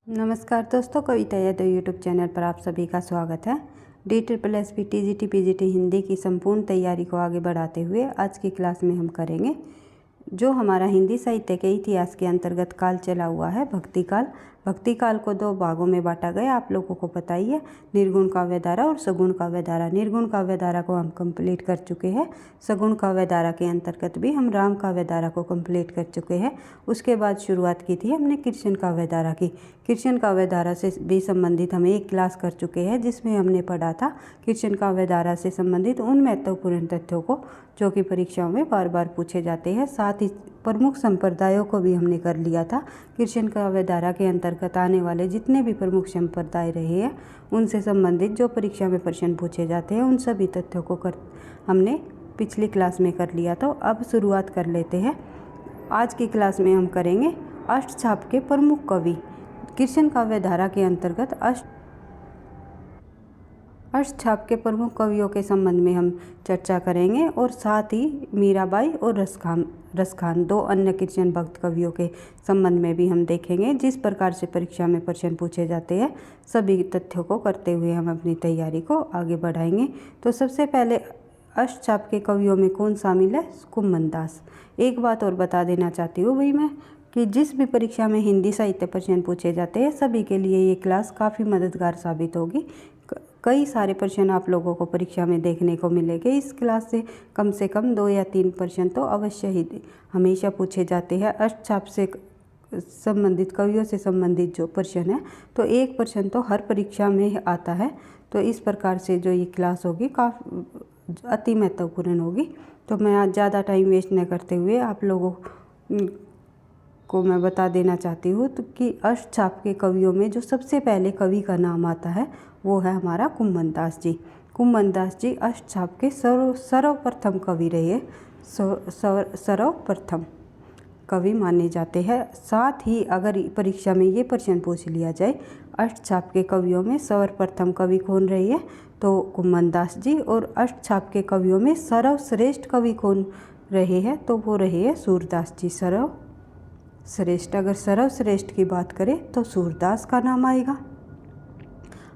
नमस्कार दोस्तों, कविता Yadav YouTube channel पर आप सभी का स्वागत है। DSSP TGT PGT हिंदी की संपूर्ण तैयारी को आगे बढ़ाते हुए आज की क्लास में हम करेंगे जो हमारा हिंदी साहित्य के इतिहास के अंतर्गत काल चला हुआ है भक्ति काल। भक्ति काल को दो भागों में बांटा गया, आप लोगों को पता ही है, निर्गुण काव्य धारा और सगुण काव्य धारा। निर्गुण काव्य धारा को हम कंप्लीट कर चुके हैं। सगुण काव्य धारा के अंतर्गत भी हम राम काव्य धारा को कंप्लीट कर चुके हैं। उसके बाद शुरुआत की थी हमने कृष्ण काव्य धारा की। कृष्ण काव्य धारा से भी संबंधित हम एक क्लास कर चुके हैं जिसमें हमने पढ़ा था कृष्ण काव्य धारा से संबंधित उन महत्वपूर्ण तथ्यों को जो कि परीक्षाओं में बार बार पूछे जाते हैं। साथ ही प्रमुख संप्रदायों को भी हमने कर लिया था। कृष्ण काव्य धारा के अंतर्गत आने वाले जितने भी प्रमुख संप्रदाय रहे हैं उनसे संबंधित जो परीक्षा में प्रश्न पूछे जाते हैं उन सभी तथ्यों को हमने पिछली क्लास में कर लिया। तो अब शुरुआत कर लेते हैं। आज की क्लास में हम करेंगे अष्टछाप के प्रमुख कवि। कृष्ण काव्य धारा के अंतर्गत अष्टछाप के प्रमुख कवियों के संबंध में हम चर्चा करेंगे और साथ ही मीराबाई और रसखान दो अन्य कृष्ण भक्त कवियों के संबंध में भी हम देखेंगे। जिस प्रकार से परीक्षा में प्रश्न पूछे जाते हैं सभी तथ्यों को करते हुए हम अपनी तैयारी को आगे बढ़ाएंगे। तो सबसे पहले अष्टछाप के कवियों में कौन शामिल है? कुम्मन दास। एक बात और बता देना चाहती हूँ भाई मैं कि जिस भी परीक्षा में हिंदी साहित्य प्रश्न पूछे जाते हैं सभी के लिए ये क्लास काफ़ी मददगार साबित होगी। कई सारे प्रश्न आप लोगों को परीक्षा में देखने को मिलेंगे। इस क्लास से कम 2 या 3 प्रश्न तो अवश्य ही हमेशा पूछे जाते हैं। अष्टछाप से संबंधित कवियों से संबंधित जो प्रश्न है तो एक प्रश्न तो हर परीक्षा में आता है। तो इस प्रकार से जो ये क्लास होगी काफ़ी अति महत्वपूर्ण होगी। तो मैं आज ज़्यादा टाइम वेस्ट न करते हुए आप लोगों को मैं बता देना चाहती हूँ तो कि अष्टछाप के कवियों में जो सबसे पहले कवि का नाम आता है वो है हमारा कुम्मन दास जी। कुम्मन दास जी अष्टछाप के सर्वप्रथम कवि रहे, सर्वप्रथम कवि माने जाते हैं। साथ ही अगर परीक्षा में ये प्रश्न पूछ लिया जाए अष्टछाप के कवियों में सर्वप्रथम कवि कौन रहे हैं तो कुम्मन दास जी, और अष्टछाप के कवियों में सर्वश्रेष्ठ कवि कौन रहे हैं तो वो रहे हैं सूरदास जी। सर्वश्रेष्ठ, अगर सर्वश्रेष्ठ की बात करें तो सूरदास का नाम आएगा,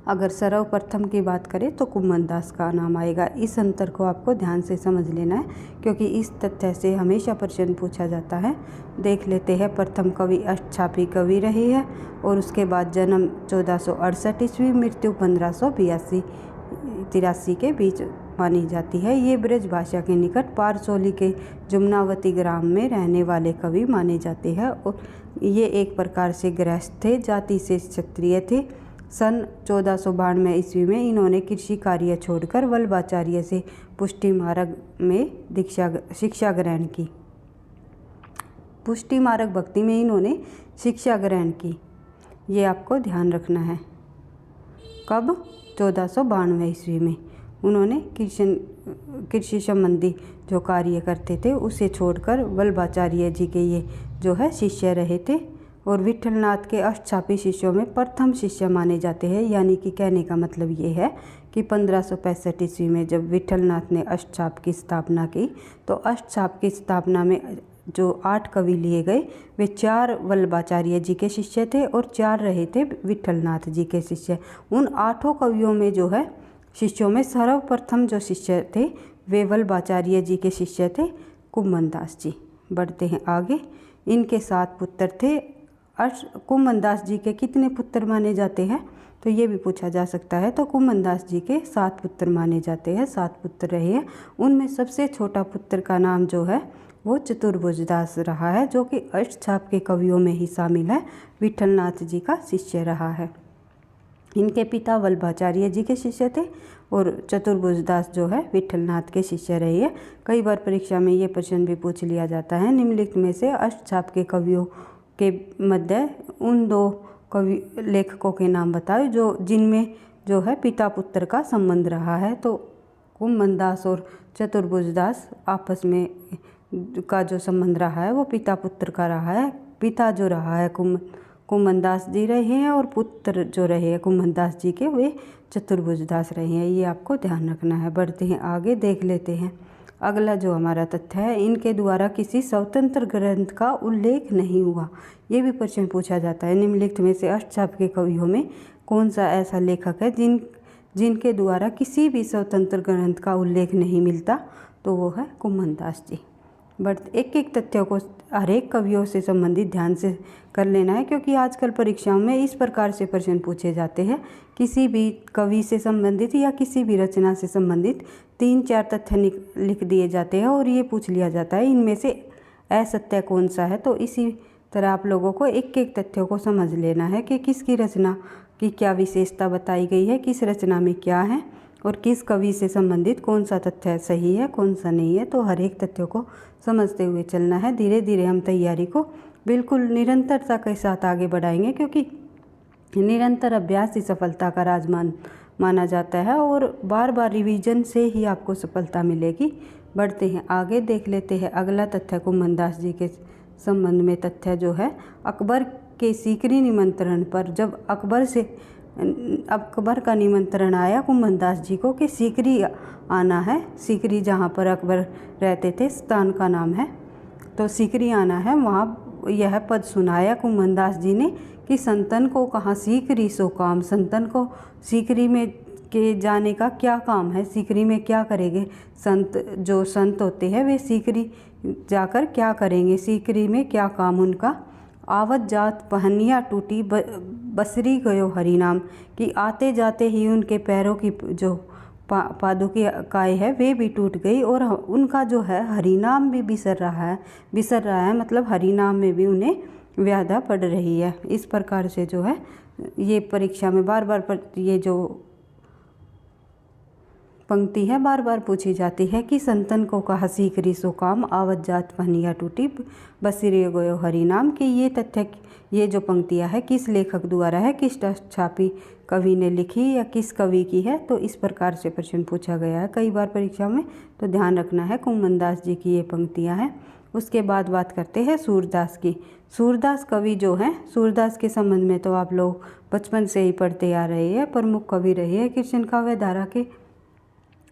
अगर सर्वप्रथम की बात करें तो कुम्मन दास का नाम आएगा। इस अंतर को आपको ध्यान से समझ लेना है क्योंकि इस तथ्य से हमेशा प्रश्न पूछा जाता है। देख लेते हैं, प्रथम कवि अष्टछापी कवि रहे हैं और उसके बाद जन्म 1468 ईस्वी, मृत्यु 1582-83 के बीच मानी जाती है। ये ब्रज भाषा के निकट पारसोली के जुम्नावती ग्राम में रहने वाले कवि माने जाते हैं और ये एक प्रकार से गृहस्थ थे, जाति से क्षत्रिय थे। सन 1492 ईस्वी में इन्होंने कृषि कार्य छोड़कर वल्लभाचार्य से पुष्टि मार्ग में शिक्षा ग्रहण की। पुष्टि मार्ग भक्ति में इन्होंने शिक्षा ग्रहण की, ये आपको ध्यान रखना है। कब? 1492 ईस्वी में उन्होंने कृषि संबंधी जो कार्य करते थे उसे छोड़कर वल्लभाचार्य जी के ये जो है शिष्य रहे थे और विठलनाथ के अष्टछापी शिष्यों में प्रथम शिष्य माने जाते हैं। यानी कि कहने का मतलब ये है कि 1565 ईस्वी में जब विठलनाथ ने अष्टछाप की स्थापना की तो अष्टछाप की स्थापना में जो 8 कवि लिए गए वे 4 वल्लभाचार्य जी के शिष्य थे और 4 रहे थे विठलनाथ जी के शिष्य। उन 8 कवियों में जो है शिष्यों में सर्वप्रथम जो शिष्य थे वे वल्लभाचार्य जी के शिष्य थे कुम्मन दास जी। बढ़ते हैं आगे। इनके 7 पुत्र थे। कुम्मन दास जी के कितने पुत्र माने जाते हैं तो ये भी पूछा जा सकता है। तो कुम्मन दास जी के 7 पुत्र माने जाते हैं, 7 पुत्र रहे हैं। उनमें सबसे छोटा पुत्र का नाम जो है वो चतुर्भुज दास रहा है जो कि अष्टछाप के कवियों में ही शामिल है, विठलनाथ जी का शिष्य रहा है। इनके पिता वल्लभाचार्य जी के शिष्य थे और चतुर्भुज दास जो है विठलनाथ के शिष्य रहे हैं। कई बार परीक्षा में ये प्रश्न भी पूछ लिया जाता है, निम्नलिखित में से अष्टछाप के कवियों के मध्य उन 2 कवि लेखकों के नाम बताओ जिनमें जो है पिता पुत्र का संबंध रहा है। तो कुम्मन दास और चतुर्भुज दास आपस में का जो संबंध रहा है वो पिता पुत्र का रहा है। पिता जो रहा है कुम्मन दास जी रहे हैं और पुत्र जो रहे हैं कुम्मन दास जी के वे चतुर्भुज दास रहे हैं, ये आपको ध्यान रखना है। बढ़ते हैं आगे, देख लेते हैं अगला जो हमारा तथ्य है, इनके द्वारा किसी स्वतंत्र ग्रंथ का उल्लेख नहीं हुआ। ये भी प्रश्न पूछा जाता है, निम्नलिखित में से अष्टछाप के कवियों में कौन सा ऐसा लेखक है जिनके द्वारा किसी भी स्वतंत्र ग्रंथ का उल्लेख नहीं मिलता, तो वो है कुम्भन दास जी। बट एक एक तथ्यों को हर एक कवियों से संबंधित ध्यान से कर लेना है, क्योंकि आजकल परीक्षाओं में इस प्रकार से प्रश्न पूछे जाते हैं। किसी भी कवि से संबंधित या किसी भी रचना से संबंधित 3-4 तथ्य लिख दिए जाते हैं और ये पूछ लिया जाता है इनमें से असत्य कौन सा है। तो इसी तरह आप लोगों को एक एक तथ्यों को समझ लेना है कि किसकी रचना की क्या विशेषता बताई गई है, किस रचना में क्या है और किस कवि से संबंधित कौन सा तथ्य सही है कौन सा नहीं है। तो हर एक तथ्यों को समझते हुए चलना है। धीरे धीरे हम तैयारी को बिल्कुल निरंतरता के साथ आगे बढ़ाएंगे, क्योंकि निरंतर अभ्यास ही सफलता का राज माना जाता है और बार बार रिवीजन से ही आपको सफलता मिलेगी। बढ़ते हैं आगे, देख लेते हैं अगला तथ्य कुम्भन दास जी के संबंध में। तथ्य जो है, अकबर के सीकरी निमंत्रण पर जब अकबर का निमंत्रण आया कुम्भन दास जी को कि सीकरी आना है, सीकरी जहाँ पर अकबर रहते थे स्थान का नाम है, तो सीकरी आना है, वहाँ यह पद सुनाया कुम्भन दास जी ने कि संतन को कहाँ सीकरी सो काम। संतन को सीकरी में के जाने का क्या काम है, सीकरी में क्या करेंगे जो संत होते हैं वे सीकरी जाकर क्या करेंगे, सीकरी में क्या काम उनका। आवत जात पहनिया टूटी बसरी गयो हरि नाम, कि आते जाते ही उनके पैरों की जो पादुकाएँ है वे भी टूट गई और उनका जो है हरि नाम भी बिसर रहा है, मतलब हरि नाम में भी उन्हें व्याधा पड़ रही है। इस प्रकार से जो है ये परीक्षा में बार बार ये जो पंक्ति है बार बार पूछी जाती है कि संतन को कहा सीकरी सो काम, आवत जात पहनिया टूटी बसिरे गयो हरि नाम। कि ये तथ्य, ये जो पंक्तियाँ है किस लेखक द्वारा है, किस अष्टछापी कवि ने लिखी या किस कवि की है। तो इस प्रकार से प्रश्न पूछा गया है कई बार परीक्षा में, तो ध्यान रखना है कुम्भन दास जी की ये पंक्तियाँ हैं। उसके बाद बात करते हैं सूरदास की। सूरदास कवि जो हैं, सूरदास के संबंध में तो आप लोग बचपन से ही पढ़ते आ रहे हैं। प्रमुख कवि रहे हैं, कृष्ण काव्य धारा के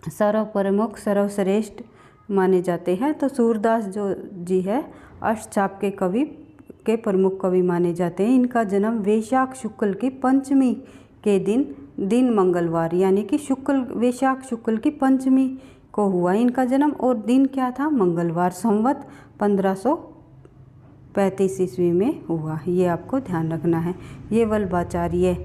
सर्वप्रमुख सर्वश्रेष्ठ माने जाते हैं। तो सूरदास जो जी है अष्टछाप के कवि के प्रमुख कवि माने जाते हैं। इनका जन्म वैशाख शुक्ल की पंचमी के दिन मंगलवार यानी कि वैशाख शुक्ल की पंचमी को हुआ इनका जन्म, और दिन क्या था, मंगलवार, संवत 1535 ईस्वी में हुआ। ये आपको ध्यान रखना है। ये वल्लभाचार्य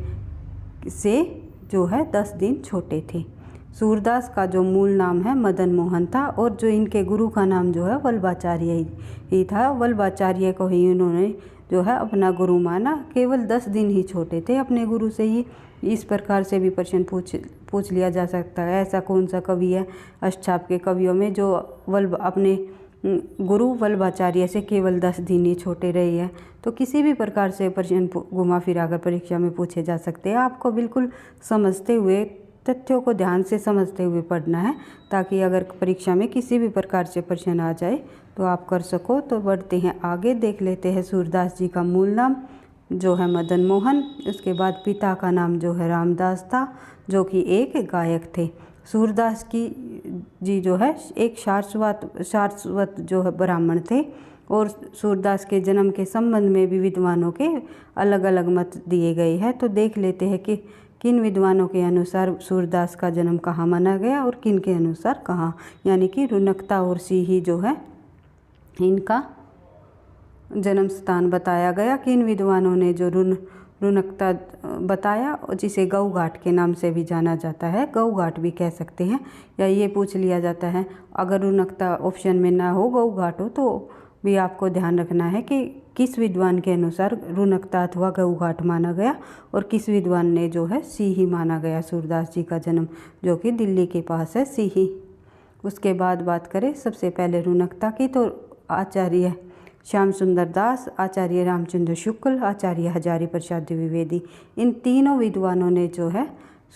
से जो है 10 दिन छोटे थे। सूरदास का जो मूल नाम है मदन मोहन था और जो इनके गुरु का नाम जो है वल्लभाचार्य ही था। वल्लभाचार्य को ही उन्होंने जो है अपना गुरु माना। केवल 10 दिन ही छोटे थे अपने गुरु से ही। इस प्रकार से भी प्रश्न पूछ लिया जा सकता है, ऐसा कौन सा कवि है अष्टछाप के कवियों में जो अपने गुरु वल्लभाचार्य से केवल 10 दिन ही छोटे रहे हैं। तो किसी भी प्रकार से प्रश्न घुमा फिरा कर परीक्षा में पूछे जा सकते हैं। आपको बिल्कुल समझते हुए, तथ्यों को ध्यान से समझते हुए पढ़ना है, ताकि अगर परीक्षा में किसी भी प्रकार से प्रश्न आ जाए तो आप कर सको। तो बढ़ते हैं आगे, देख लेते हैं सूरदास जी का मूल नाम जो है मदन मोहन। उसके बाद पिता का नाम जो है रामदास था, जो कि एक गायक थे। सूरदास की जी जो है एक सारस्वत जो है ब्राह्मण थे, और सूरदास के जन्म के संबंध में भी विद्वानों के अलग अलग मत दिए गए हैं। तो देख लेते हैं कि किन विद्वानों के अनुसार सूरदास का जन्म कहाँ माना गया और किन के अनुसार कहाँ, यानी कि रुनकता और सीही जो है इनका जन्म स्थान बताया गया। किन विद्वानों ने जो रुनकता बताया, जिसे गऊ घाट के नाम से भी जाना जाता है, गऊ घाट भी कह सकते हैं। या ये पूछ लिया जाता है अगर रुनकता ऑप्शन में ना हो, गऊ घाट हो, तो भी आपको ध्यान रखना है कि किस विद्वान के अनुसार रुनकता अथवा गऊ घाट माना गया और किस विद्वान ने जो है सीही माना गया सूरदास जी का जन्म, जो कि दिल्ली के पास है सीही। उसके बाद बात करें सबसे पहले रुनकता की, तो आचार्य श्याम सुंदर दास, आचार्य रामचंद्र शुक्ल, आचार्य हजारी प्रसाद द्विवेदी, इन तीनों विद्वानों ने जो है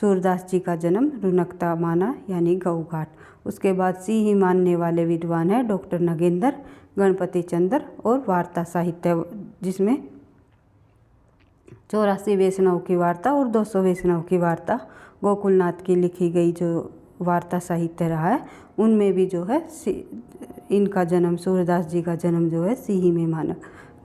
सूरदास जी का जन्म रुनकता माना यानी गऊ घाट। उसके बाद सीही मानने वाले विद्वान है डॉक्टर नगेंद्र, गणपति चंद्र और वार्ता साहित्य, जिसमें 84 वैष्णव की वार्ता और 200 वैष्णव की वार्ता गोकुलनाथ की लिखी गई जो वार्ता साहित्य रहा है उनमें भी जो है इनका जन्म, सूरदास जी का जन्म जो है सीही में माना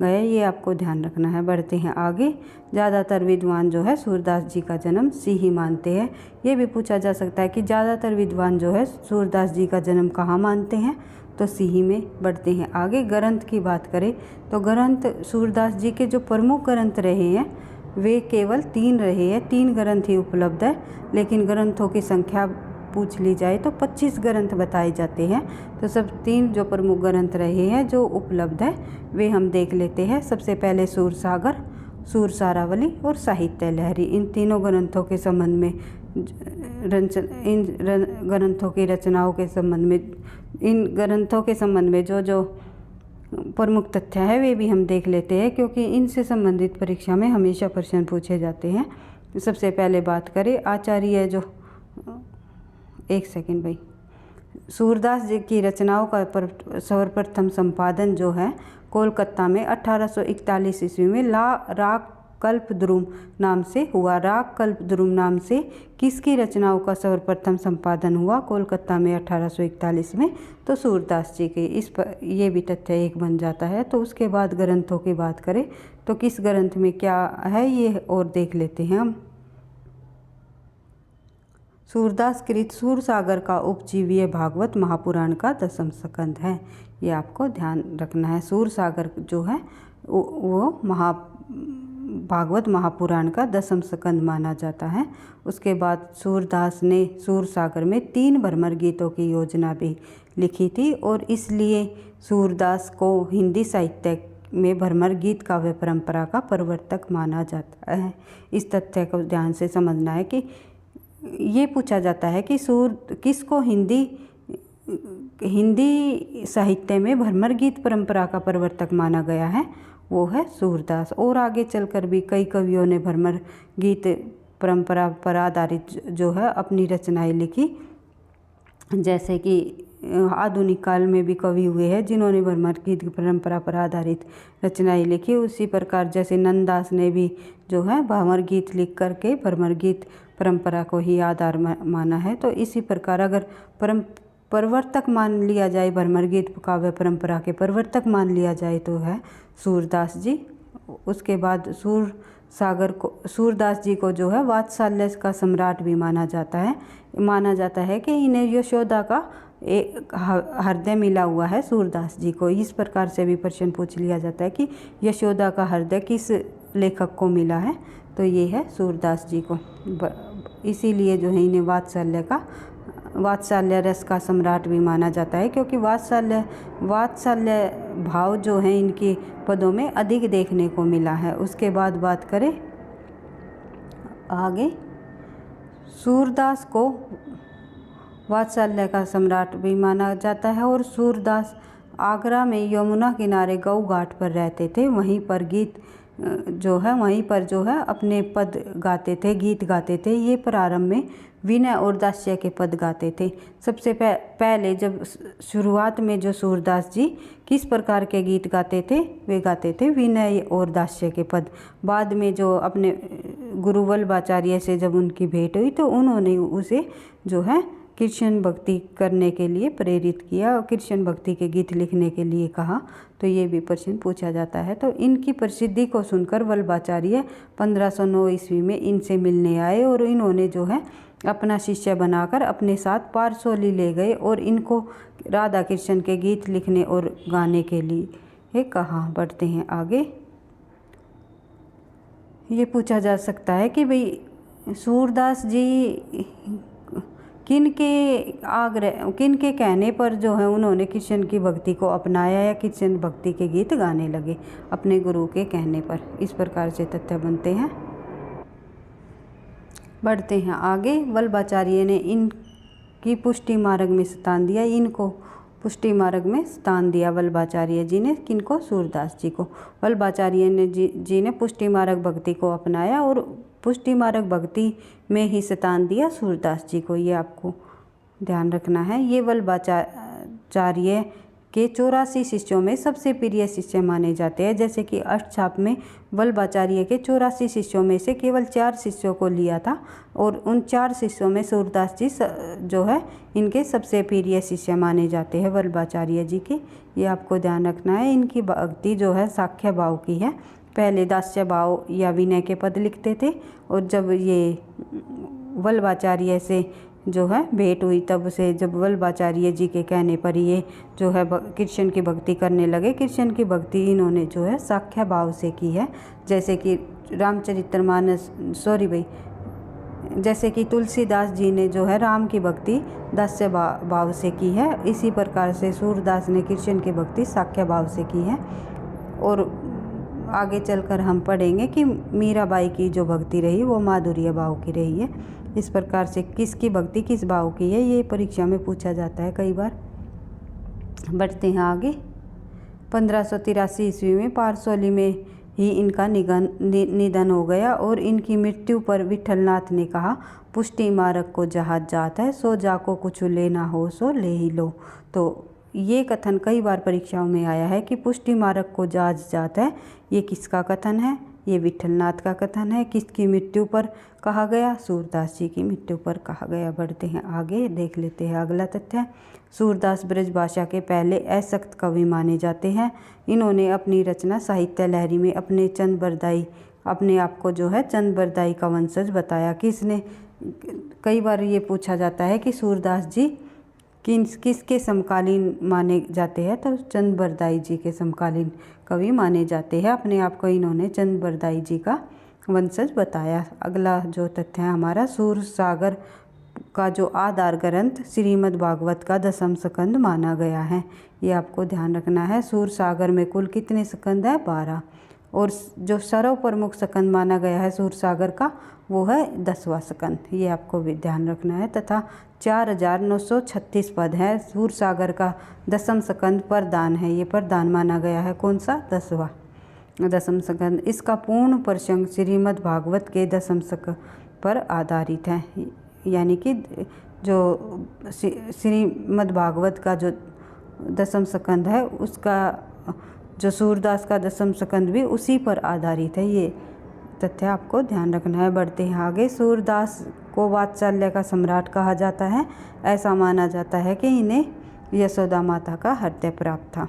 गया। ये आपको ध्यान रखना है। बढ़ते हैं आगे। ज़्यादातर विद्वान जो है सूरदास जी का जन्म सीही मानते हैं। ये भी पूछा जा सकता है कि ज़्यादातर विद्वान जो है सूरदास जी का जन्म कहाँ मानते हैं, तो सीही में। बढ़ते हैं आगे। ग्रंथ की बात करें तो ग्रंथ सूरदास जी के जो प्रमुख ग्रंथ रहे हैं वे केवल 3 रहे हैं। 3 ग्रंथ ही उपलब्ध है, लेकिन ग्रंथों की संख्या पूछ ली जाए तो 25 ग्रंथ बताए जाते हैं। तो सब 3 जो प्रमुख ग्रंथ रहे हैं जो उपलब्ध है वे हम देख लेते हैं। सबसे पहले सूरसागर, सूरसारावली और साहित्य लहरी। इन तीनों ग्रंथों के संबंध में इन ग्रंथों की रचनाओं के संबंध में, इन ग्रंथों के संबंध में जो प्रमुख तथ्य है वे भी हम देख लेते हैं, क्योंकि इनसे संबंधित परीक्षा में हमेशा प्रश्न पूछे जाते हैं। सबसे पहले बात करें आचार्य जो, एक सेकंड भाई, सूरदास जी की रचनाओं का सर्वप्रथम संपादन जो है कोलकाता में 1841 ईस्वी में राग कल्पद्रुम नाम से हुआ। राग कल्पद्रुम नाम से किसकी रचनाओं का सर्वप्रथम संपादन हुआ कोलकाता में 1841 में, तो सूरदास जी के। इस पर ये भी तथ्य एक बन जाता है। तो उसके बाद ग्रंथों की बात करें तो किस ग्रंथ में क्या है ये और देख लेते हैं हम। सूरदास कृत सूरसागर का उपजीव्य भागवत महापुराण का 10वां स्कंद है। ये आपको ध्यान रखना है। सूरसागर जो है वो भागवत महापुराण का 10वां स्कंद माना जाता है। उसके बाद सूरदास ने सूरसागर में 3 भ्रमर गीतों की योजना भी लिखी थी और इसलिए सूरदास को हिंदी साहित्य में भ्रमर गीत काव्य परंपरा का प्रवर्तक माना जाता है। इस तथ्य को ध्यान से समझना है कि ये पूछा जाता है कि किसको हिंदी साहित्य में भ्रमर गीत परंपरा का प्रवर्तक माना गया है, वो है सूरदास। और आगे चलकर भी कई कवियों ने भ्रमर गीत परंपरा पर आधारित जो है अपनी रचनाएं लिखी, जैसे कि आधुनिक काल में भी कवि हुए हैं जिन्होंने भ्रमर गीत परंपरा पर आधारित रचनाएं लिखी। उसी प्रकार जैसे नंददास ने भी जो है भ्रमर गीत लिख करके भ्रमर गीत परंपरा को ही आधार माना है। तो इसी प्रकार अगर प्रवर्तक मान लिया जाए, भ्रमर गीत काव्य परंपरा के प्रवर्तक मान लिया जाए तो है सूरदास जी। उसके बाद सूरदास जी को जो है वात्सल्य का सम्राट भी माना जाता है। माना जाता है कि इन्हें यशोदा का एक हृदय मिला हुआ है सूरदास जी को। इस प्रकार से भी प्रश्न पूछ लिया जाता है कि यशोदा का हृदय किस लेखक को मिला है, तो ये है सूरदास जी को। इसीलिए जो है इन्हें वात्सल्य रस का सम्राट भी माना जाता है, क्योंकि वात्सल्य भाव जो है इनके पदों में अधिक देखने को मिला है। उसके बाद बात करें आगे, सूरदास को वात्सल्य का सम्राट भी माना जाता है। और सूरदास आगरा में यमुना किनारे गऊ घाट पर रहते थे। वहीं पर अपने पद गाते थे, गीत गाते थे। ये प्रारंभ में विनय और दास्य के पद गाते थे। सबसे पहले जब शुरुआत में जो सूरदास जी किस प्रकार के गीत गाते थे, वे गाते थे विनय और दास्य के पद। बाद में जो अपने गुरु वल्लभाचार्य से जब उनकी भेंट हुई तो उन्होंने उसे जो है कृष्ण भक्ति करने के लिए प्रेरित किया और कृष्ण भक्ति के गीत लिखने के लिए कहा। तो ये भी प्रश्न पूछा जाता है। तो इनकी प्रसिद्धि को सुनकर वल्लभाचार्य 1509 ईस्वी में इनसे मिलने आए और इन्होंने जो है अपना शिष्य बनाकर अपने साथ पारसोली ले गए और इनको राधा कृष्ण के गीत लिखने और गाने के लिए कहा। बढ़ते हैं आगे। ये पूछा जा सकता है कि भाई सूरदास जी किन के कहने पर जो है उन्होंने कृष्ण की भक्ति को अपनाया या कृष्ण भक्ति के गीत गाने लगे। अपने गुरु के कहने पर। इस प्रकार से तथ्य बनते हैं। बढ़ते हैं आगे। वल्लभाचार्य ने इनकी पुष्टि मार्ग में स्थान दिया। इनको पुष्टि मार्ग में स्थान दिया वल्लभाचार्य जी ने। किनको? सूरदास जी को। वल्लभाचार्य ने जी ने पुष्टि मार्ग भक्ति को अपनाया और पुष्टि मार्ग भक्ति में ही स्थान दिया सूरदास जी को। ये आपको ध्यान रखना है। ये वल्लभाचार्य के 84 शिष्यों में सबसे प्रिय शिष्य माने जाते हैं। जैसे कि अष्टछाप में वल्लभाचार्य के 84 शिष्यों में से केवल 4 शिष्यों को लिया था और उन 4 शिष्यों में सूरदास जी जो है इनके सबसे प्रिय शिष्य माने जाते हैं वल्लभाचार्य जी के। ये आपको ध्यान रखना है। इनकी भक्ति जो है साख्य भाव की है। पहले दास्य भाव या विनय के पद लिखते थे और जब ये वल्लभाचार्य से जो है भेंट हुई तब से जब वल्लभाचार्य जी के कहने पर ये जो है कृष्ण की भक्ति करने लगे। कृष्ण की भक्ति इन्होंने जो है साख्य भाव से की है। जैसे कि रामचरितमानस जैसे कि तुलसीदास जी ने जो है राम की भक्ति दास्य भाव से की है। इसी प्रकार से सूरदास ने कृष्ण की भक्ति साख्य भाव से की है। और आगे चलकर हम पढ़ेंगे कि मीराबाई की जो भक्ति रही वो माधुर्य भाव की रही है। इस प्रकार से किसकी भक्ति किस भाव की है ये परीक्षा में पूछा जाता है कई बार। बढ़ते हैं आगे। 1583 ईस्वी में पारसौली में ही इनका निधन हो गया और इनकी मृत्यु पर विठलनाथ ने कहा, पुष्टि मार्ग को जहाज जात है, सो जाको कुछ लेना हो सो ले ही लो। तो ये कथन कई बार परीक्षाओं में आया है कि पुष्टि मार्ग को जहाज जात है। ये किसका कथन है? ये विठलनाथ का कथन है। किसकी मृत्यु पर कहा गया? सूरदास जी की मृत्यु पर कहा गया। बढ़ते हैं आगे, देख लेते हैं अगला तथ्य। सूरदास ब्रज भाषा के पहले असक्त कवि माने जाते हैं। इन्होंने अपनी रचना साहित्य लहरी में अपने आप को जो है चंद बरदाई का वंशज बताया। किसने? कई बार ये पूछा जाता है कि सूरदास जी किसके समकालीन माने जाते हैं, तो चंद बरदाई जी के समकालीन कवि माने जाते हैं। अपने आप को इन्होंने चंद बरदाई जी का वंशज बताया। अगला जो तथ्य है हमारा, सूरसागर का जो आधार ग्रंथ श्रीमद् भागवत का 10वां स्कंद माना गया है। ये आपको ध्यान रखना है। सूरसागर में कुल कितने स्कंद है? 12। और जो सर्व प्रमुख स्कंद माना गया है सूरसागर का वो है 10वां स्कंद। ये आपको भी ध्यान रखना है। तथा 4936 पद है। सूरसागर का 10वां स्कंद प्रधान है। ये प्रधान माना गया है। कौन सा? 10वां स्कंद। इसका पूर्ण प्रसंग श्रीमद् भागवत के 10वें स्कंद पर आधारित है। यानी कि जो श्रीमद् भागवत का जो 10वां स्कंद है उसका जो सूरदास का 10वां स्कंद भी उसी पर आधारित है। ये तथ्य आपको ध्यान रखना है। बढ़ते हैं आगे। सूरदास को वात्सल्य का सम्राट कहा जाता है। ऐसा माना जाता है कि इन्हें यशोदा माता का हृदय प्राप्त था।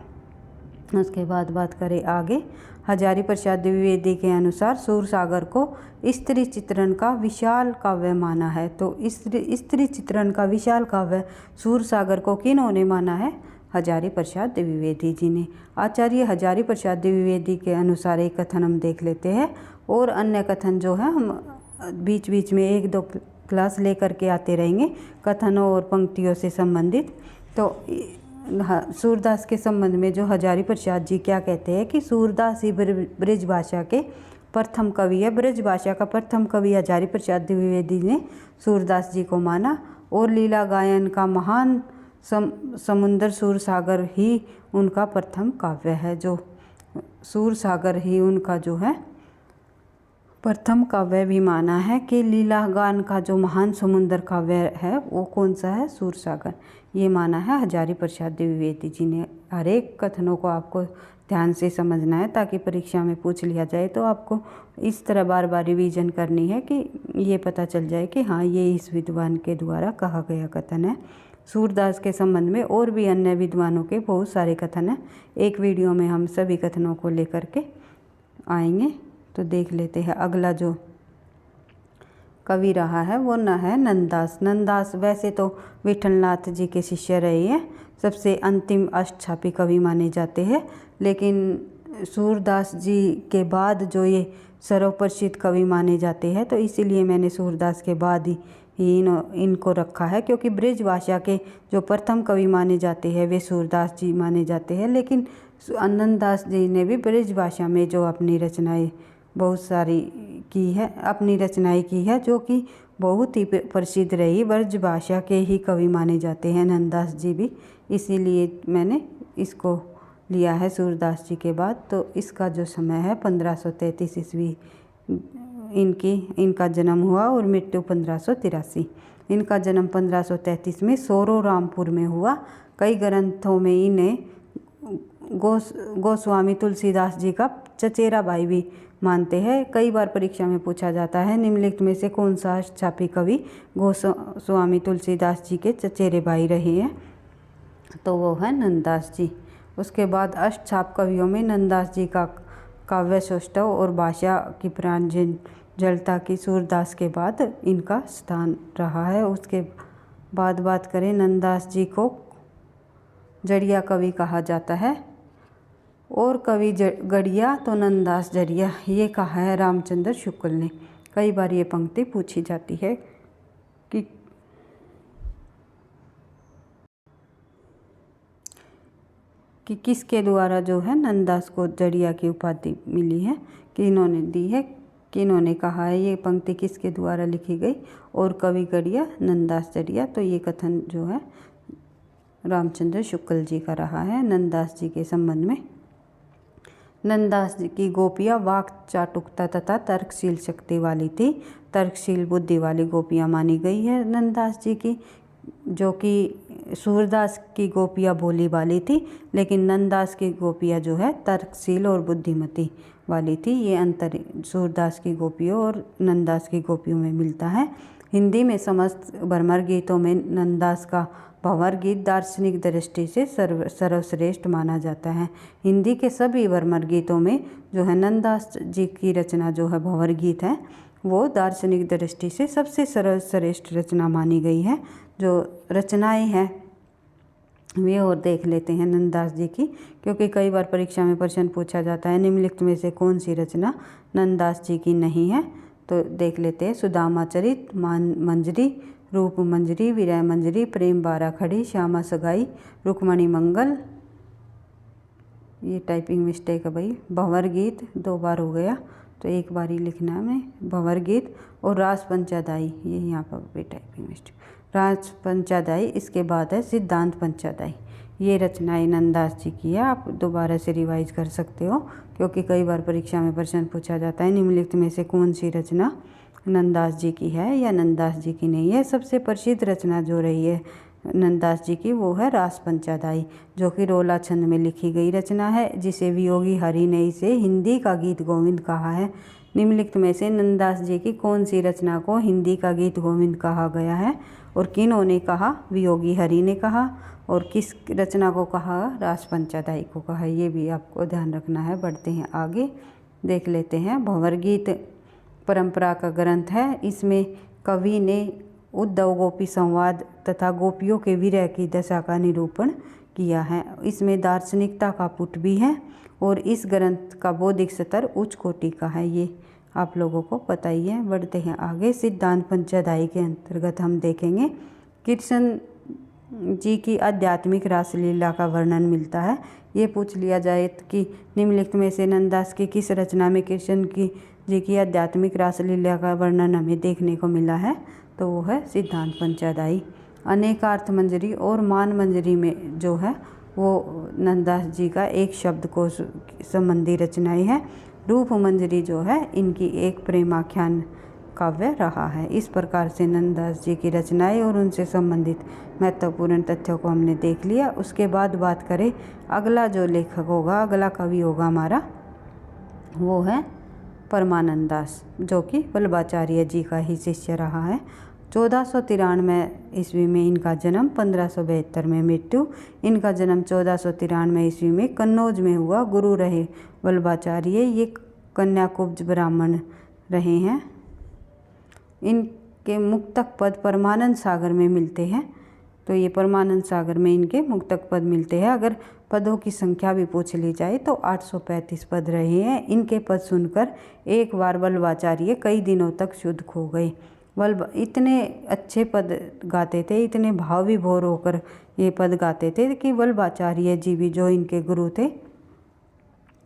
उसके बाद बात करें आगे। हजारी प्रसाद द्विवेदी के अनुसार सूरसागर को स्त्री चित्रण का विशाल काव्य माना है। तो स्त्री चित्रण का विशाल काव्य सूरसागर को किन्होंने माना है? हजारी प्रसाद द्विवेदी जी ने। आचार्य हजारी प्रसाद द्विवेदी के अनुसार एक कथन हम देख लेते हैं और अन्य कथन जो है हम बीच बीच में 1-2 क्लास लेकर के आते रहेंगे कथनों और पंक्तियों से संबंधित। तो सूरदास के संबंध में जो हजारी प्रसाद जी क्या कहते हैं कि सूरदास ही ब्रज भाषा के प्रथम कवि है। ब्रज भाषा का प्रथम कवि हजारी प्रसाद द्विवेदी ने सूरदास जी को माना और लीला गायन का महान समुद्र सूरसागर ही उनका प्रथम काव्य है। जो सूरसागर ही उनका जो है प्रथम काव्य भी माना है कि लीला गान का जो महान समुद्र काव्य है वो कौन सा है? सूरसागर। ये माना है हजारी प्रसाद द्विवेदी जी ने। हर एक कथनों को आपको ध्यान से समझना है ताकि परीक्षा में पूछ लिया जाए तो आपको इस तरह बार बार रिवीजन करनी है कि ये पता चल जाए कि हाँ ये इस विद्वान के द्वारा कहा गया कथन है। सूरदास के संबंध में और भी अन्य विद्वानों के बहुत सारे कथन हैं। एक वीडियो में हम सभी कथनों को लेकर के आएंगे। तो देख लेते हैं अगला जो कवि रहा है वो न है नंददास। नंददास वैसे तो विठलनाथ जी के शिष्य रहे हैं, सबसे अंतिम अष्टछापी कवि माने जाते हैं। लेकिन सूरदास जी के बाद जो ये सर्वप्रसिद्ध कवि माने जाते हैं तो इसीलिए मैंने सूरदास के बाद ही इनको रखा है, क्योंकि ब्रज भाषा के जो प्रथम कवि माने जाते हैं वे सूरदास जी माने जाते हैं। लेकिन नंददास जी ने भी ब्रज भाषा में जो अपनी रचनाएं बहुत सारी की है जो कि बहुत ही प्रसिद्ध रही। ब्रज भाषा के ही कवि माने जाते हैं नंददास जी भी, इसीलिए मैंने इसको लिया है सूरदास जी के बाद। तो इसका जो समय है 1533 ईस्वी इनका जन्म हुआ और मृत्यु 1583। इनका जन्म 1533 में सोरो रामपुर में हुआ। कई ग्रंथों में इन्हें गोस्वामी तुलसीदास जी का चचेरा भाई भी मानते हैं। कई बार परीक्षा में पूछा जाता है निम्नलिखित में से कौन सा अष्टछापी कवि गोस्वामी तुलसीदास जी के चचेरे भाई रहे हैं, तो वो है नंददास जी। उसके बाद अष्टछाप कवियों में नंददास जी का काव्य सौष्ठव और भाषा की प्रांजलता की सूरदास के बाद इनका स्थान रहा है। उसके बाद बात करें, नंददास जी को जड़िया कवि कहा जाता है और कवि गड़िया तो नंददास जड़िया, ये कहा है रामचंद्र शुक्ल ने। कई बार ये पंक्ति पूछी जाती है कि किसके द्वारा जो है नंददास को जड़िया की उपाधि मिली है, किन्होंने दी है, किन्होंने कहा है, ये पंक्ति किसके द्वारा लिखी गई और कवि गड़िया नंददास जड़िया। तो ये कथन जो है रामचंद्र शुक्ल जी का रहा है नंददास जी के संबंध में। नंददास जी की गोपियाँ वाक चाटुकता तथा तर्कशील शक्ति वाली थी। तर्कशील बुद्धि वाली गोपियाँ मानी गई है नंददास जी की, जो कि सूरदास की गोपियाँ भोली वाली थी, लेकिन नंददास की गोपियाँ जो है तर्कशील और बुद्धिमती वाली थी। ये अंतर सूरदास की गोपियों और नंददास की गोपियों में मिलता है। हिंदी में समस्त भ्रमर गीतों में नंददास का भंवर गीत दार्शनिक दृष्टि से सर्वश्रेष्ठ माना जाता है। हिंदी के सभी भ्रमर गीतों में जो है नंददास जी की रचना जो है भंवर गीत है, वो दार्शनिक दृष्टि से सबसे सर्वश्रेष्ठ रचना मानी गई है। जो रचनाएं हैं वे और देख लेते हैं नंददास जी की, क्योंकि कई बार परीक्षा में प्रश्न पूछा जाता है निम्नलिखित में से कौन सी रचना नंददास जी की नहीं है। तो देख लेते हैं, सुदामा चरित, मंजरी, रूप मंजरी, विरह मंजरी, प्रेम बारा खड़ी, श्यामा सगाई, रुक्मणी मंगल, ये टाइपिंग मिस्टेक है भाई, भंवर गीत 2 बार हो गया तो 1 बार ही लिखना है हमें, भंवर गीत, और रास पंचादाई, ये यहाँ पर भी टाइपिंग मिस्टेक, रास पंचादाई। इसके बाद है सिद्धांत पंचादाई। ये रचनाएं नंददास जी की है, आप दोबारा से रिवाइज कर सकते हो, क्योंकि कई बार परीक्षा में प्रश्न पूछा जाता है निम्नलिखित में से कौन सी रचना नंददास जी की है या नंददास जी की नहीं है। सबसे प्रसिद्ध रचना जो रही है नंददास जी की वो है रास पंचादाई, जो कि रोला छंद में लिखी गई रचना है, जिसे वियोगी हरि ने इसे हिंदी का गीत गोविंद कहा है। निम्नलिखित में से नंददास जी की कौन सी रचना को हिंदी का गीत गोविंद कहा गया है और किन्होंने कहा? वियोगी हरि ने कहा। और किस रचना को कहा? रास पंचादाई को कहा। ये भी आपको ध्यान रखना है। बढ़ते हैं आगे, देख लेते हैं। भंवर गीत परंपरा का ग्रंथ है। इसमें कवि ने उद्धव गोपी संवाद तथा गोपियों के विरह की दशा का निरूपण किया है। इसमें दार्शनिकता का पुट भी है और इस ग्रंथ का बौद्धिक स्तर उच्च कोटि का है, ये आप लोगों को पता ही है। बढ़ते हैं आगे, सिद्धांत पंचादाई के अंतर्गत हम देखेंगे कृष्ण जी की आध्यात्मिक रासलीला का वर्णन मिलता है। ये पूछ लिया जाए कि निम्नलिखित में से नंददास की किस रचना में कृष्ण जी की आध्यात्मिक रासलीला का वर्णन हमें देखने को मिला है, तो वो है सिद्धांत पंचादाई। अनेकार्थ मंजरी और मान मंजरी में जो है वो नंददास जी का एक शब्द को संबंधी रचनाएं है। रूप मंजरी जो है इनकी एक प्रेमाख्यान काव्य रहा है। इस प्रकार से नंददास जी की रचनाएं और उनसे संबंधित महत्वपूर्ण तथ्यों को हमने देख लिया। उसके बाद बात करें, अगला जो लेखक होगा, अगला कवि होगा हमारा, वो है परमानंद दास, जो कि वल्लभाचार्य जी का ही शिष्य रहा है। 1493 ईस्वी में इनका जन्म, 1572 में मृत्यु। इनका जन्म 1493 ईस्वी में कन्नौज में हुआ। गुरु रहे वल्लभाचार्य, ये कन्याकुब्ज ब्राह्मण रहे हैं। इनके मुक्तक पद परमानंद सागर में मिलते हैं, तो ये परमानंद सागर में इनके मुक्तक पद मिलते हैं। अगर पदों की संख्या भी पूछ ली जाए तो 835 पद रहे हैं। इनके पद सुनकर एक बार वल्लभाचार्य कई दिनों तक शुद्ध खो गए। इतने अच्छे पद गाते थे, इतने भाव विभोर होकर ये पद गाते थे कि वल्लभाचार्य जी भी जो इनके गुरु थे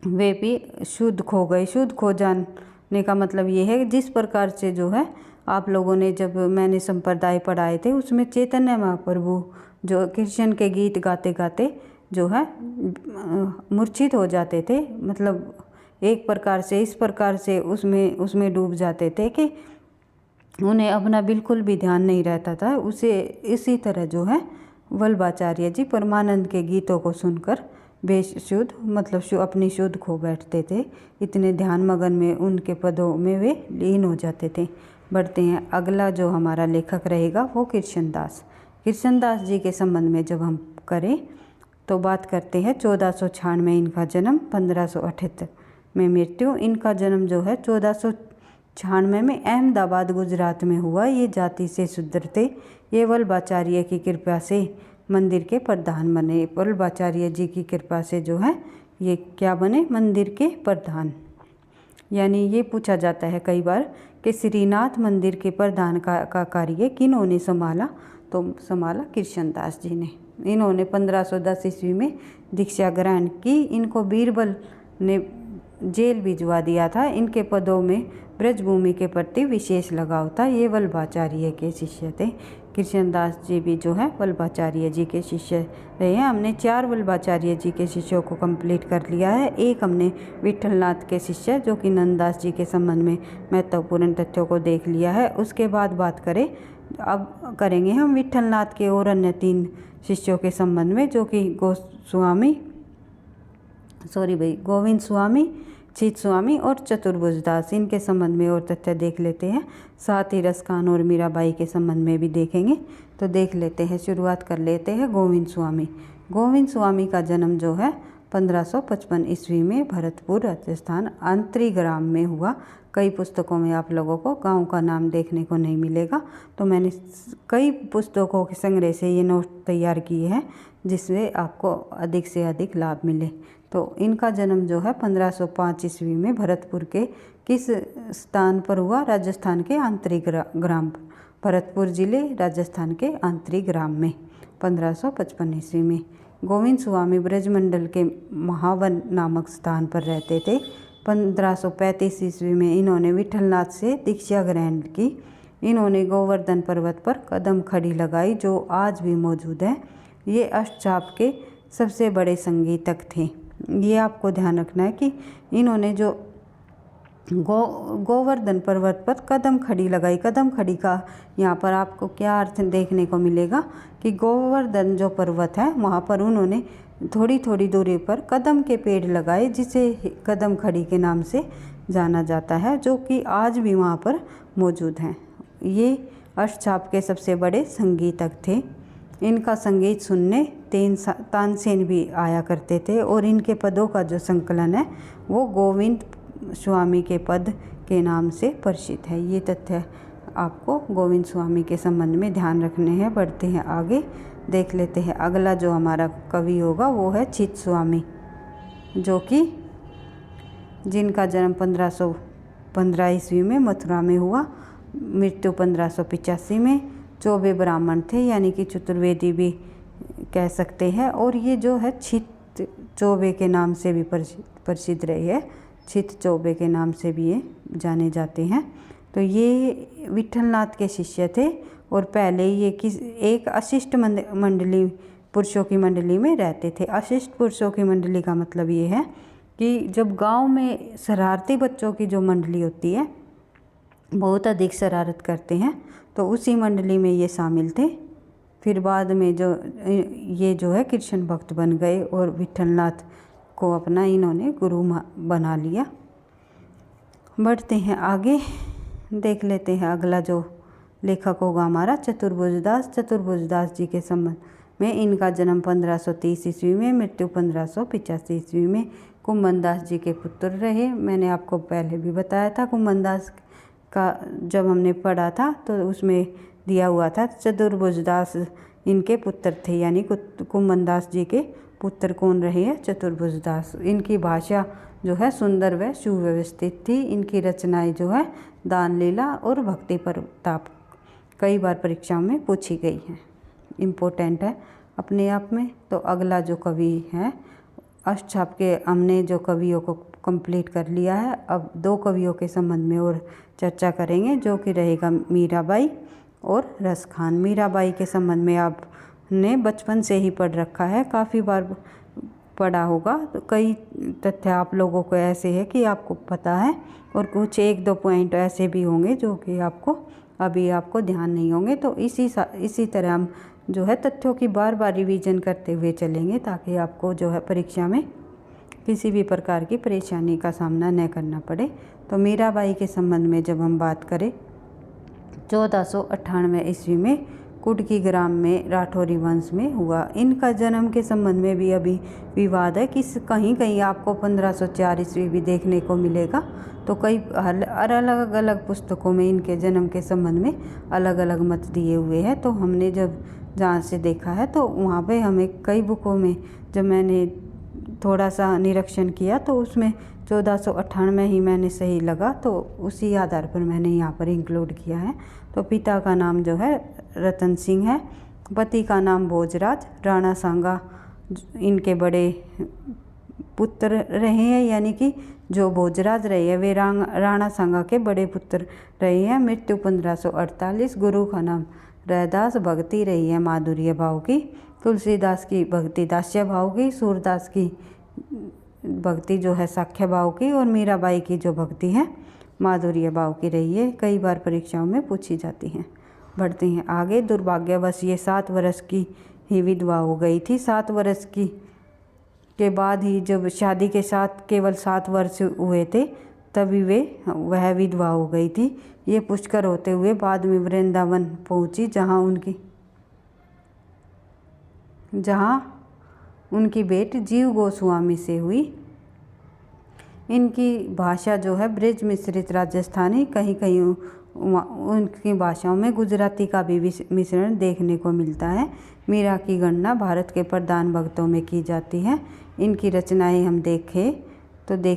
वे भी शुद्ध खो गए। शुद्ध खो जाने का मतलब ये है कि जिस प्रकार से जो है आप लोगों ने जब मैंने संप्रदाय पढ़ाए थे उसमें चैतन्य महाप्रभु जो कृष्ण के गीत गाते गाते जो है मूर्छित हो जाते थे, मतलब एक प्रकार से इस प्रकार से उसमें डूब जाते थे कि उन्हें अपना बिल्कुल भी ध्यान नहीं रहता था। उसे इसी तरह जो है वल्लभाचार्य जी परमानंद के गीतों को सुनकर बेशुद्ध मतलब अपनी शुद्ध खो बैठते थे। इतने ध्यान मगन में उनके पदों में वे लीन हो जाते थे। बढ़ते हैं, अगला जो हमारा लेखक रहेगा वो कृष्णदास। कृष्णदास जी के संबंध में जब हम करें तो बात करते हैं 1496 में इनका जन्म, 1578 में मृत्यु। इनका जन्म जो है 1496 में अहमदाबाद गुजरात में हुआ। ये जाति से शूद्र थे। ये वल्लभाचार्य की कृपा से मंदिर के प्रधान बने। वल्लभाचार्य जी की कृपा से जो है ये क्या बने, मंदिर के प्रधान। यानी ये पूछा जाता है कई बार कि श्रीनाथ मंदिर के प्रधान का कार्य किन्होंने संभाला, तो संभाला कृष्णदास जी ने। इन्होंने 1510 ईस्वी में दीक्षा ग्रहण की। इनको बीरबल ने जेल भिजवा दिया था। इनके पदों में ब्रजभूमि के प्रति विशेष लगाव था। ये वल्लभाचार्य के शिष्य थे। कृष्णदास जी भी जो है वल्लभाचार्य जी के शिष्य रहे हैं। हमने 4 वल्लभाचार्य जी के शिष्यों को कंप्लीट कर लिया है। एक हमने विठलनाथ के शिष्य जो कि नंददास जी के संबंध में महत्वपूर्ण तथ्यों को देख लिया है। उसके बाद बात करें, अब करेंगे हम विठलनाथ के और अन्य 3 शिष्यों के संबंध में, जो कि गोविंद स्वामी, चित स्वामी और चतुर्भुजदास। इनके संबंध में और तथ्य देख लेते हैं। साथ ही रसखान और मीराबाई के संबंध में भी देखेंगे। तो देख लेते हैं, शुरुआत कर लेते हैं गोविंद स्वामी। गोविंद स्वामी का जन्म जो है 1555 ईस्वी में भरतपुर राजस्थान अंतरी ग्राम में हुआ। कई पुस्तकों में आप लोगों को गांव का नाम देखने को नहीं मिलेगा, तो मैंने कई पुस्तकों के संग्रह से ये नोट तैयार किए हैं जिससे आपको अधिक से अधिक लाभ मिले। तो इनका जन्म जो है 1505 ईस्वी में भरतपुर के किस स्थान पर हुआ, राजस्थान के आंतरी ग्राम, भरतपुर जिले राजस्थान के आंतरी ग्राम में 1555 ईस्वी में। गोविंद स्वामी ब्रजमंडल के महावन नामक स्थान पर रहते थे। 1535 ईस्वी में इन्होंने विठलनाथ से दीक्षा ग्रहण की। इन्होंने गोवर्धन पर्वत पर कदम खड़ी लगाई जो आज भी मौजूद है। ये अष्टचाप के सबसे बड़े संगीतक थे। ये आपको ध्यान रखना है कि इन्होंने जो गोवर्धन पर्वत पर कदम खड़ी लगाई। कदम खड़ी का यहाँ पर आपको क्या अर्थ देखने को मिलेगा कि गोवर्धन जो पर्वत है वहाँ पर उन्होंने थोड़ी थोड़ी दूरी पर कदम के पेड़ लगाए जिसे कदम खड़ी के नाम से जाना जाता है, जो कि आज भी वहाँ पर मौजूद हैं। ये अष्टचाप के सबसे बड़े संगीतक थे। इनका संगीत सुनने तानसेन भी आया करते थे और इनके पदों का जो संकलन है वो गोविंद स्वामी के पद के नाम से प्रसिद्ध है। ये तथ्य आपको गोविंद स्वामी के संबंध में ध्यान रखने हैं। बढ़ते हैं आगे, देख लेते हैं अगला जो हमारा कवि होगा वो है चित स्वामी, जो कि जिनका जन्म 1515 ईस्वी में मथुरा में हुआ, मृत्यु 1585 में। चौबे ब्राह्मण थे, यानी कि चतुर्वेदी भी कह सकते हैं। और ये जो है चित चौबे के नाम से भी प्रसिद्ध रहे है। चित चौबे के नाम से भी ये जाने जाते हैं। तो ये विठलनाथ के शिष्य थे और पहले ये एक अशिष्ट मंडली पुरुषों की मंडली में रहते थे। अशिष्ट पुरुषों की मंडली का मतलब ये है कि जब गांव में शरारती बच्चों की जो मंडली होती है, बहुत अधिक शरारत करते हैं, तो उसी मंडली में ये शामिल थे। फिर बाद में ये जो है कृष्ण भक्त बन गए और विठलनाथ को अपना इन्होंने गुरु बना लिया। बढ़ते हैं आगे, देख लेते हैं अगला जो लेखक होगा हमारा चतुर्भुजदास। चतुर्भुजदास जी के संबंध में इनका जन्म 1530 ईस्वी में, मृत्यु 1585 ईस्वी में। कुंभनदास जी के पुत्र रहे। मैंने आपको पहले भी बताया था, कुंभनदास का जब हमने पढ़ा था तो उसमें दिया हुआ था चतुर्भुजदास इनके पुत्र थे, यानी कुंभनदास जी के पुत्र कौन रहे हैं, चतुर्भुजदास। इनकी भाषा जो है सुंदर व सुव्यवस्थित थी। इनकी रचनाएं जो है दान लीला और भक्ति प्रताप कई बार परीक्षाओं में पूछी गई हैं, इम्पोर्टेंट है अपने आप में। तो अगला जो कवि है अष्टचाप के, हमने जो कवियों को कंप्लीट कर लिया है। अब 2 कवियों के संबंध में और चर्चा करेंगे, जो कि रहेगा मीराबाई और रसखान। मीराबाई के संबंध में आपने बचपन से ही पढ़ रखा है, काफ़ी बार पढ़ा होगा, तो कई तथ्य आप लोगों को ऐसे है कि आपको पता है, और कुछ 1-2 पॉइंट ऐसे भी होंगे जो कि आपको ध्यान नहीं होंगे। तो इसी तरह हम जो है तथ्यों की बार बार रिवीजन करते हुए चलेंगे, ताकि आपको जो है परीक्षा में किसी भी प्रकार की परेशानी का सामना न करना पड़े। तो मीराबाई के संबंध में जब हम बात करें, 1498 ईस्वी में कुटकी ग्राम में राठौरी वंश में हुआ। इनका जन्म के संबंध में भी अभी विवाद है कि कहीं कहीं आपको 1504 ईस्वी भी देखने को मिलेगा। तो कई अलग अलग पुस्तकों में इनके जन्म के संबंध में अलग अलग मत दिए हुए हैं। तो हमने जब जहाँ से देखा है, तो वहाँ पे हमें कई बुकों में जब मैंने थोड़ा सा निरीक्षण किया, तो उसमें 1498 ही मैंने सही लगा, तो उसी आधार पर मैंने यहाँ पर इंक्लूड किया है। तो पिता का नाम जो है रतन सिंह है, पति का नाम भोजराज, राणा सांगा इनके बड़े पुत्र रहे हैं, यानी कि जो भोजराज रहे हैं वे राणा सांगा के बड़े पुत्र रहे हैं। मृत्यु 1548। गुरु का नाम रैदास, भक्ति रही है माधुर्य भाव की, तुलसीदास की भक्ति दास्य भाव की, सूरदास की भक्ति जो है साख्य भाव की, और मीराबाई की जो भक्ति है माधुर्य भाव की रही है। कई बार परीक्षाओं में पूछी जाती हैं। बढ़ते हैं आगे। दुर्भाग्यवश ये 7 वर्ष की ही विधवा हो गई थी। 7 वर्ष की के बाद ही, जब शादी के साथ केवल 7 वर्ष हुए थे, तभी वह विधवा हो गई थी। ये पुष्कर होते हुए बाद में वृंदावन पहुंची, जहाँ उनकी भेंट जीव गोस्वामी से हुई। इनकी भाषा जो है ब्रिज मिश्रित राजस्थानी, कहीं कहीं उनकी भाषाओं में गुजराती का भी मिश्रण देखने को मिलता है। मीरा की गणना भारत के प्रधान भक्तों में की जाती है। इनकी रचनाएं हम देख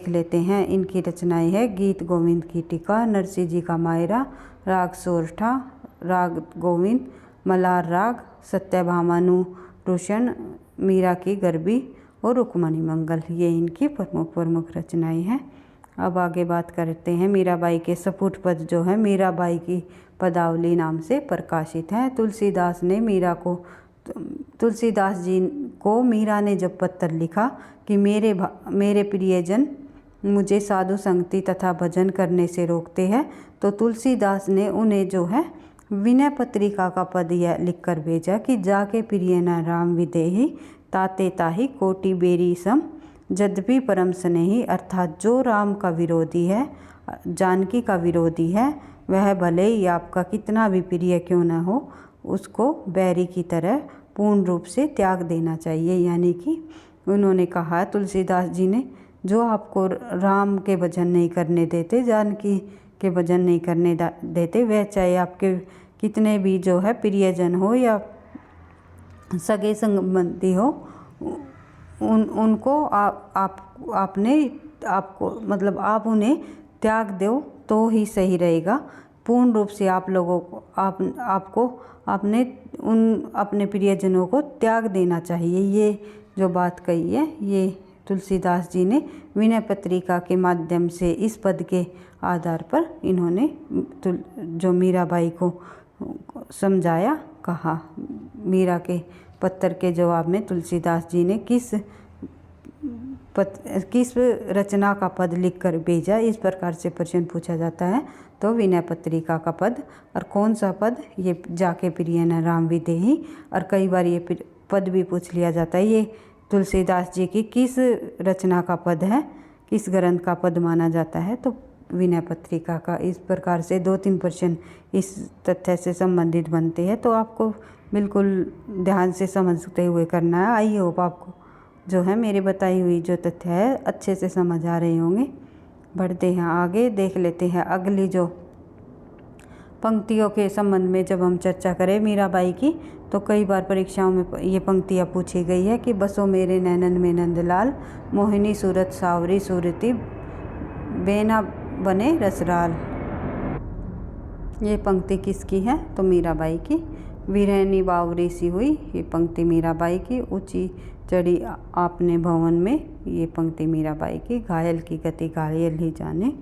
लेते हैं। इनकी रचनाएं है गीत गोविंद की टीका, नरसिंह जी का मायरा, राग सोरठा, राग गोविंद, मलार राग, सत्यभामानुरूषण, मीरा की गरबी और रुक्मणी मंगल। ये इनकी प्रमुख रचनाएं हैं। अब आगे बात करते हैं। मीराबाई के सपुट पद जो है मीराबाई की पदावली नाम से प्रकाशित है। तुलसीदास जी को मीरा ने जब पत्र लिखा कि मेरे प्रियजन मुझे साधु संगति तथा भजन करने से रोकते हैं, तो तुलसीदास ने उन्हें जो है विनय पत्रिका का पद यह लिख कर भेजा कि जाके प्रिय न राम विदेही, ताते ताही कोटि बेरी सम, यद्यपि परम स्नेही। अर्थात जो राम का विरोधी है, जानकी का विरोधी है, वह भले ही आपका कितना भी प्रिय क्यों न हो, उसको बैरी की तरह पूर्ण रूप से त्याग देना चाहिए। यानी कि उन्होंने कहा, तुलसीदास जी ने, जो आपको राम के भजन नहीं करने देते, जानकी के भजन नहीं करने देते, वह चाहे आपके कितने भी जो है प्रियजन हो या सगे संबंधी हो, उनको आप उन्हें त्याग दो तो ही सही रहेगा। पूर्ण रूप से आप लोगों को आपको अपने प्रियजनों को त्याग देना चाहिए। ये जो बात कही है, ये तुलसीदास जी ने विनय पत्रिका के माध्यम से इस पद के आधार पर इन्होंने जो मीराबाई को समझाया, कहा। मीरा के पत्र के जवाब में तुलसीदास जी ने किस रचना का पद लिखकर भेजा, इस प्रकार से प्रश्न पूछा जाता है। तो विनय पत्रिका का पद, और कौन सा पद, ये जाके प्रिय न राम विदेही। और कई बार ये पद भी पूछ लिया जाता है, ये तुलसीदास जी की किस रचना का पद है, किस ग्रंथ का पद माना जाता है, तो विनय पत्रिका का। इस प्रकार से 2-3 प्रश्न इस तथ्य से संबंधित बनते हैं। तो आपको बिल्कुल ध्यान से समझते हुए करना है। आई होप आपको जो है मेरी बताई हुई जो तथ्य है अच्छे से समझ आ रहे होंगे। बढ़ते हैं आगे, देख लेते हैं अगली जो पंक्तियों के संबंध में जब हम चर्चा करें मीराबाई की, तो कई बार परीक्षाओं में ये पंक्तियाँ पूछी गई है कि बसो मेरे नैनन में नंदलाल, मोहिनी सूरत सावरी सूरती, बेना बने रसराल। ये पंक्ति किसकी है, तो मीराबाई की। विरहनी बावरी सी हुई, ये पंक्ति मीराबाई की। ऊंची चढ़ी आपने भवन में, ये पंक्ति मीराबाई की। घायल की गति घायल ही जाने,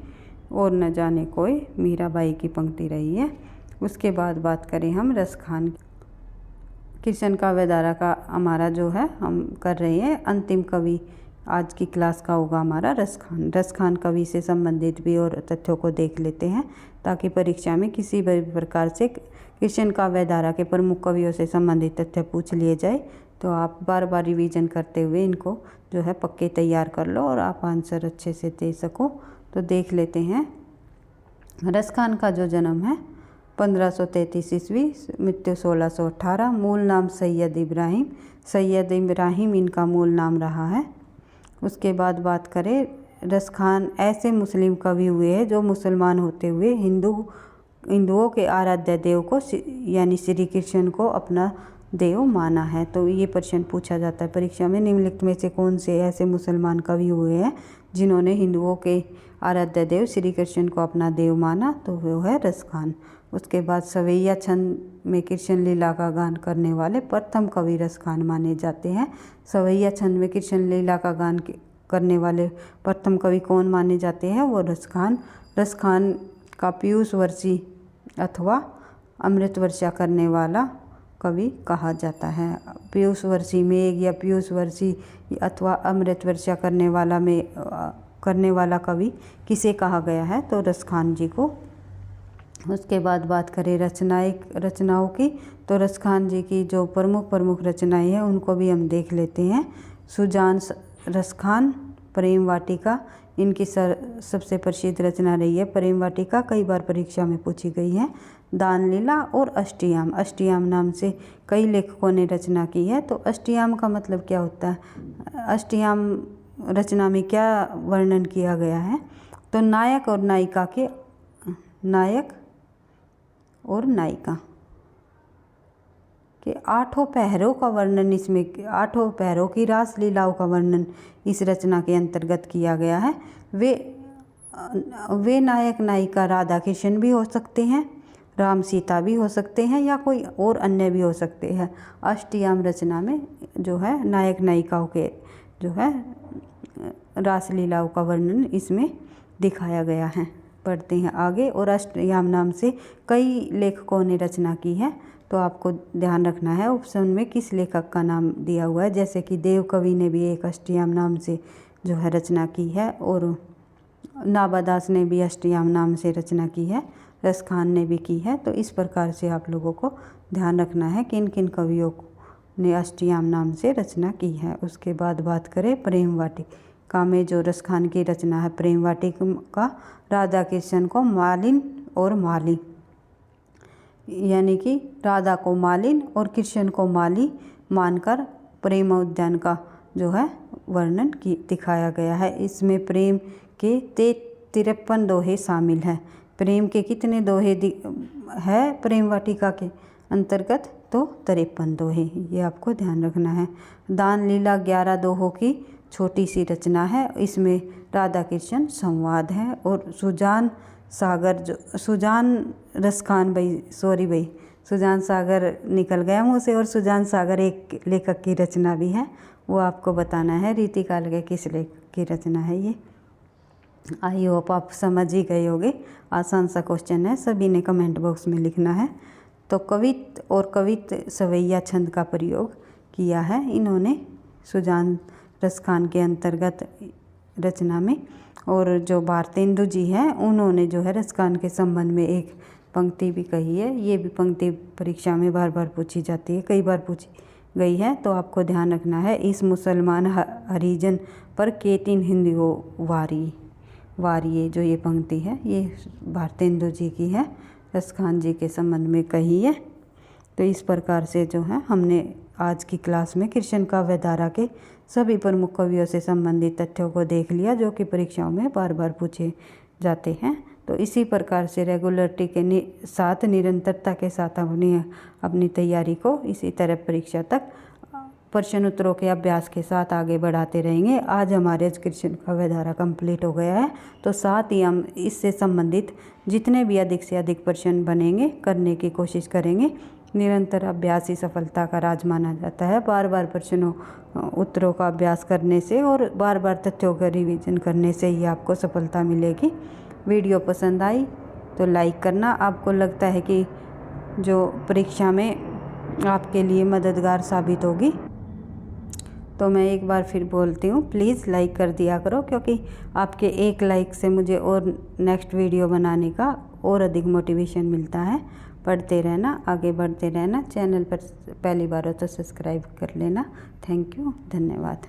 और न जाने कोई, मीराबाई की पंक्ति रही है। उसके बाद बात करें हम रसखान कृष्ण काव्यधारा का हमारा जो है हम कर रहे हैं अंतिम कवि आज की क्लास का होगा हमारा रसखान। रसखान कवि से संबंधित भी और तथ्यों को देख लेते हैं ताकि परीक्षा में किसी भी प्रकार से कृष्ण काव्यधारा के प्रमुख कवियों से संबंधित तथ्य पूछ लिए जाए तो आप बार बार रिवीजन करते हुए इनको जो है पक्के तैयार कर लो और आप आंसर अच्छे से दे सको। तो देख लेते हैं। रसखान का जो जन्म है 1533 ईस्वी, मृत्यु 1618, मूल नाम सैयद इब्राहिम। सैयद इब्राहिम इनका मूल नाम रहा है। उसके बाद बात करें, रसखान ऐसे मुस्लिम कवि हुए हैं जो मुसलमान होते हुए हिंदुओं के आराध्य देव को यानी श्री कृष्ण को अपना देव माना है। तो ये प्रश्न पूछा जाता है परीक्षा में, निम्नलिखित में से कौन से ऐसे मुसलमान कवि हुए हैं जिन्होंने हिंदुओं के आराध्य देव श्री कृष्ण को अपना देव माना, तो वो है रसखान। उसके बाद सवैया छंद में कृष्ण लीला का गान करने वाले प्रथम कवि रसखान माने जाते हैं। सवैया छंद में कृष्ण लीला का गान करने वाले प्रथम कवि कौन माने जाते हैं? वो रसखान। रसखान का पीयूष वर्षी अथवा अमृत वर्षा करने वाला कवि कहा जाता है। पीयूष वर्षी मेघ या पीयूष वर्षी अथवा अमृत वर्षा करने वाला कवि किसे कहा गया है? तो रसखान जी को। उसके बाद बात करें रचनाओं की, तो रसखान जी की जो प्रमुख रचनाएं हैं उनको भी हम देख लेते हैं। सुजान रसखान प्रेम वाटिका इनकी सबसे प्रसिद्ध रचना रही है। प्रेम वाटिका कई बार परीक्षा में पूछी गई है। दान लीला और अष्टयाम, अष्टयाम नाम से कई लेखकों ने रचना की है। तो अष्टयाम का मतलब क्या होता है? अष्टयाम रचना में क्या वर्णन किया गया है? तो नायक और नायिका के 8 पहरों का वर्णन इसमें, 8 पहरों की रास लीलाओं का वर्णन इस रचना के अंतर्गत किया गया है। वे नायक नायिका राधा कृष्ण भी हो सकते हैं, राम सीता भी हो सकते हैं या कोई और अन्य भी हो सकते हैं। अष्टयाम रचना में जो है नायक नायिकाओं के जो है रास लीलाओं का वर्णन इसमें दिखाया गया है। पढ़ते हैं आगे। और अष्टयाम नाम से कई लेखकों ने रचना की है, तो आपको ध्यान रखना है ऑप्शन में किस लेखक का नाम दिया हुआ है। जैसे कि देव कवि ने भी एक अष्टयाम नाम से जो है रचना की है, और नाबादास ने भी अष्टयाम नाम से रचना की है, रसखान ने भी की है। तो इस प्रकार से आप लोगों को ध्यान रखना है किन किन कवियों ने अष्टयाम नाम से रचना की है। उसके बाद बात करें प्रेम वाटिका में जो रसखान की रचना है प्रेम वाटिका, राधा कृष्ण को मालिन और माली, यानी कि राधा को मालिन और कृष्ण को माली मानकर प्रेम उद्यान का जो है वर्णन दिखाया गया है। इसमें प्रेम के 53 दोहे शामिल हैं। प्रेम के कितने दोहे है प्रेम वाटिका के अंतर्गत? तो 53 दोहे, ये आपको ध्यान रखना है। दान लीला 11 दोहों की छोटी सी रचना है। इसमें राधा कृष्ण संवाद है। और सुजान सागर निकल गया मुँह से, और सुजान सागर एक लेखक की रचना भी है, वो आपको बताना है रीतिकाल के किस लेखक की रचना है ये। आई होप आप समझ ही गए होंगे। आसान सा क्वेश्चन है, सभी ने कमेंट बॉक्स में लिखना है। तो कवित और कवित सवैया छंद का प्रयोग किया है इन्होंने सुजान रसखान के अंतर्गत रचना में। और जो भारतेंदु जी हैं उन्होंने जो है रसखान के संबंध में एक पंक्ति भी कही है। ये भी पंक्ति परीक्षा में बार बार पूछी जाती है, कई बार पूछी गई है, तो आपको ध्यान रखना है। इस मुसलमान हरिजन पर केतिन हिंदुओ वारिये, जो ये पंक्ति है ये भारतेंदु जी की है, रसखान जी के संबंध में कही है। तो इस प्रकार से जो है हमने आज की क्लास में कृष्ण काव्यधारा के सभी प्रमुख कवियों से संबंधित तथ्यों को देख लिया जो कि परीक्षाओं में बार बार पूछे जाते हैं। तो इसी प्रकार से रेगुलरिटी के साथ, निरंतरता के साथ अपनी तैयारी को इसी तरह परीक्षा तक प्रश्न उत्तरों के अभ्यास के साथ आगे बढ़ाते रहेंगे। आज हमारे कृष्ण काव्यधारा कंप्लीट हो गया है, तो साथ ही हम इससे संबंधित जितने भी अधिक से अधिक प्रश्न बनेंगे करने की कोशिश करेंगे। निरंतर अभ्यास ही सफलता का राज माना जाता है। बार बार प्रश्नों उत्तरों का अभ्यास करने से और बार बार तथ्यों का रिवीजन करने से ही आपको सफलता मिलेगी। वीडियो पसंद आई तो लाइक करना। आपको लगता है कि जो परीक्षा में आपके लिए मददगार साबित होगी। तो मैं एक बार फिर बोलती हूँ, प्लीज़ लाइक कर दिया करो, क्योंकि आपके एक लाइक से मुझे और नेक्स्ट वीडियो बनाने का और अधिक मोटिवेशन मिलता है। पढ़ते रहना, आगे बढ़ते रहना। चैनल पर पहली बार हो तो सब्सक्राइब कर लेना। थैंक यू, धन्यवाद।